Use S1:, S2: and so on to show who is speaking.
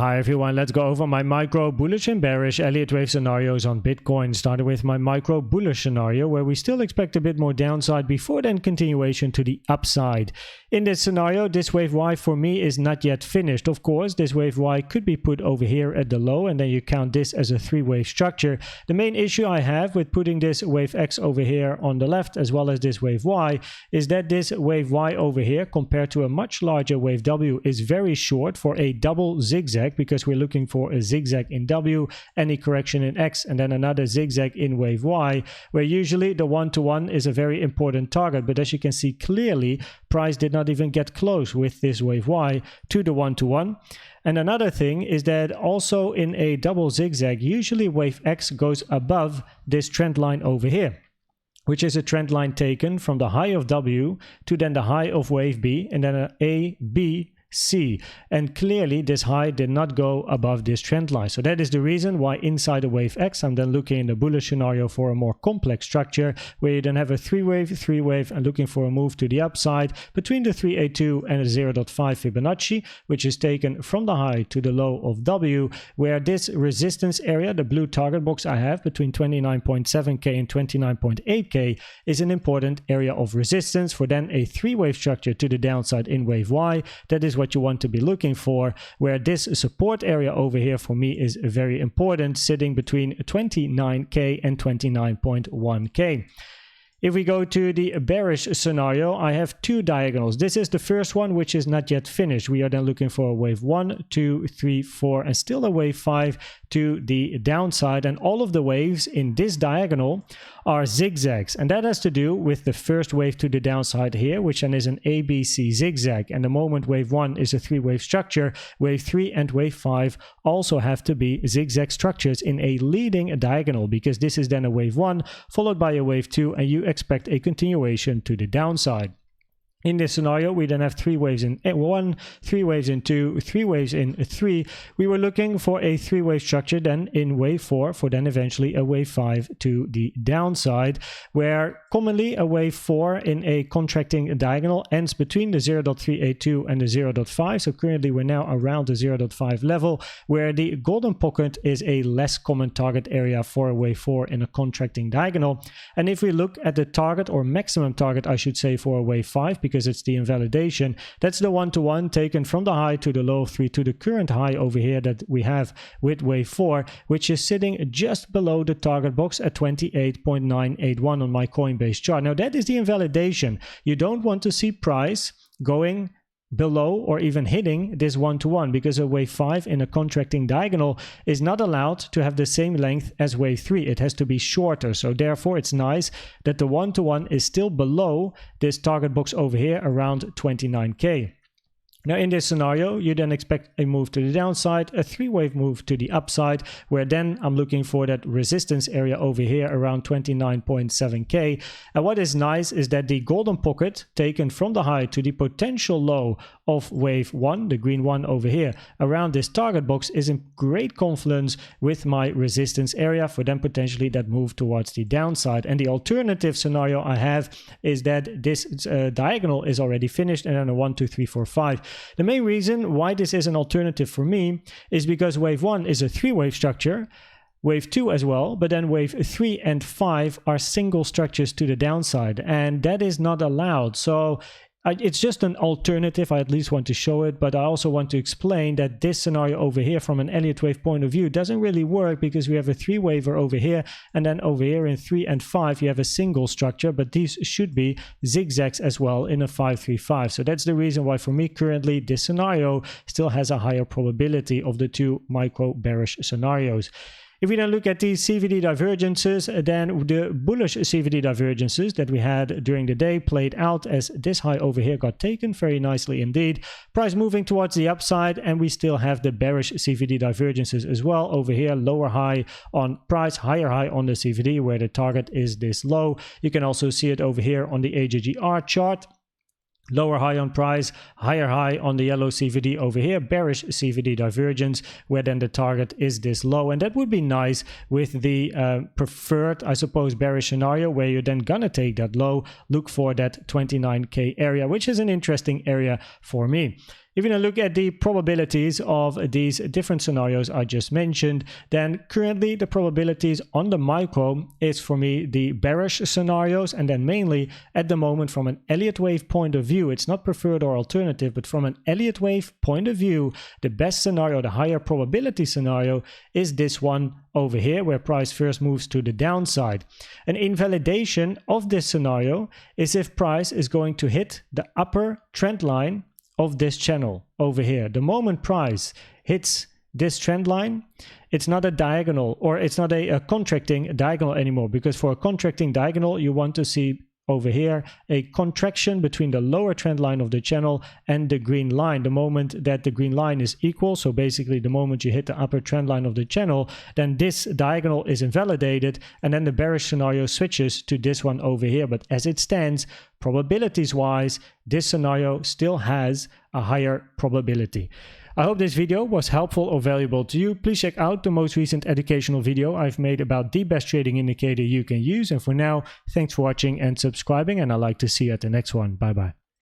S1: Hi everyone, let's go over my micro, bullish and bearish Elliott Wave scenarios on Bitcoin. Starting with my micro bullish scenario where we still expect a bit more downside before then continuation to the upside. In this scenario, this wave Y for me is not yet finished. Of course, this wave Y could be put over here at the low and then you count this as a three-wave structure. The main issue I have with putting this wave X over here on the left as well as this wave Y is that this wave Y over here compared to a much larger wave W is very short for a double zigzag, because we're looking for a zigzag in W, any correction in X, and then another zigzag in wave Y, where usually the one-to-one is a very important target. But as you can see clearly, price did not even get close with this wave Y to the one-to-one. And another thing is that also in a double zigzag, usually wave X goes above this trend line over here, which is a trend line taken from the high of W to then the high of wave B, and then an A, B, C, and clearly this high did not go above this trend line. So that is the reason why inside a wave X I'm then looking in the bullish scenario for a more complex structure where you then have a three wave and looking for a move to the upside between the 382 and a 0.5 Fibonacci, which is taken from the high to the low of W, where this resistance area, the blue target box I have between 29.7k and 29.8k, is an important area of resistance for then a three-wave structure to the downside in wave Y. That is what you want to be looking for, where this support area over here for me is very important, sitting between 29k and 29.1k. If we go to the bearish scenario, I have two diagonals. This is the first one, which is not yet finished. We are then looking for a wave 1, 2, 3, 4, and still a wave 5 to the downside. And all of the waves in this diagonal are zigzags. And that has to do with the first wave to the downside here, which then is an ABC zigzag. And the moment wave 1 is a three-wave structure, wave 3 and wave 5 also have to be zigzag structures in a leading diagonal, because this is then a wave 1 followed by a wave 2, and you expect a continuation to the downside. In this scenario, we then have three waves in 1, three waves in 2, three waves in 3. We were looking for a three-wave structure then in wave 4 for then eventually a wave 5 to the downside, where commonly a wave 4 in a contracting diagonal ends between the 0.382 and the 0.5. So currently we're now around the 0.5 level, where the golden pocket is a less common target area for a wave 4 in a contracting diagonal. And if we look at the target, or maximum target I should say, for a wave 5, because it's the invalidation, that's the one-to-one taken from the high to the low of 3 to the current high over here that we have with wave 4, which is sitting just below the target box at 28.981 on my Coinbase chart. Now that is the invalidation. You don't want to see price going below or even hitting this one-to-one, because a wave 5 in a contracting diagonal is not allowed to have the same length as wave 3. It has to be shorter. So therefore it's nice that the one-to-one is still below this target box over here around 29k. Now in this scenario, you then expect a move to the downside, a three-wave move to the upside, where then I'm looking for that resistance area over here around 29.7k. And what is nice is that the golden pocket taken from the high to the potential low of wave 1, the green one over here, around this target box is in great confluence with my resistance area for then potentially that move towards the downside. And the alternative scenario I have is that this diagonal is already finished and then a 1, 2, 3, 4, 5. The main reason why this is an alternative for me is because wave 1 is a three-wave structure, wave 2 as well, but then wave 3 and 5 are single structures to the downside, and that is not allowed. So it's just an alternative. I at least want to show it, but I also want to explain that this scenario over here from an Elliott Wave point of view doesn't really work, because we have a three-waver over here, and then over here in 3 and 5 you have a single structure, but these should be zigzags as well in a 5-3-5. So that's the reason why for me currently this scenario still has a higher probability of the two micro bearish scenarios. If we then look at the CVD divergences, then the bullish CVD divergences that we had during the day played out as this high over here got taken very nicely indeed. Price moving towards the upside, and we still have the bearish CVD divergences as well over here. Lower high on price, higher high on the CVD, where the target is this low. You can also see it over here on the AJGR chart. Lower high on price, higher high on the yellow CVD over here, bearish CVD divergence, where then the target is this low. And that would be nice with the preferred, I suppose, bearish scenario, where you're then gonna take that low, look for that 29k area, which is an interesting area for me. If you look at the probabilities of these different scenarios I just mentioned, then currently the probabilities on the micro is for me the bearish scenarios, and then mainly at the moment from an Elliott Wave point of view, it's not preferred or alternative, but from an Elliott Wave point of view, the best scenario, the higher probability scenario, is this one over here where price first moves to the downside. An invalidation of this scenario is if price is going to hit the upper trend line of this channel over here. The moment price hits this trend line, it's not a diagonal, or it's not a contracting diagonal anymore, because for a contracting diagonal you want to see over here a contraction between the lower trend line of the channel and the green line. The moment that the green line is equal, so basically the moment you hit the upper trend line of the channel, then this diagonal is invalidated, and then the bearish scenario switches to this one over here. But as it stands, probabilities wise, this scenario still has a higher probability. I hope this video was helpful or valuable to you. Please check out the most recent educational video I've made about the best trading indicator you can use. And for now, thanks for watching and subscribing, and I'd like to see you at the next one. Bye bye.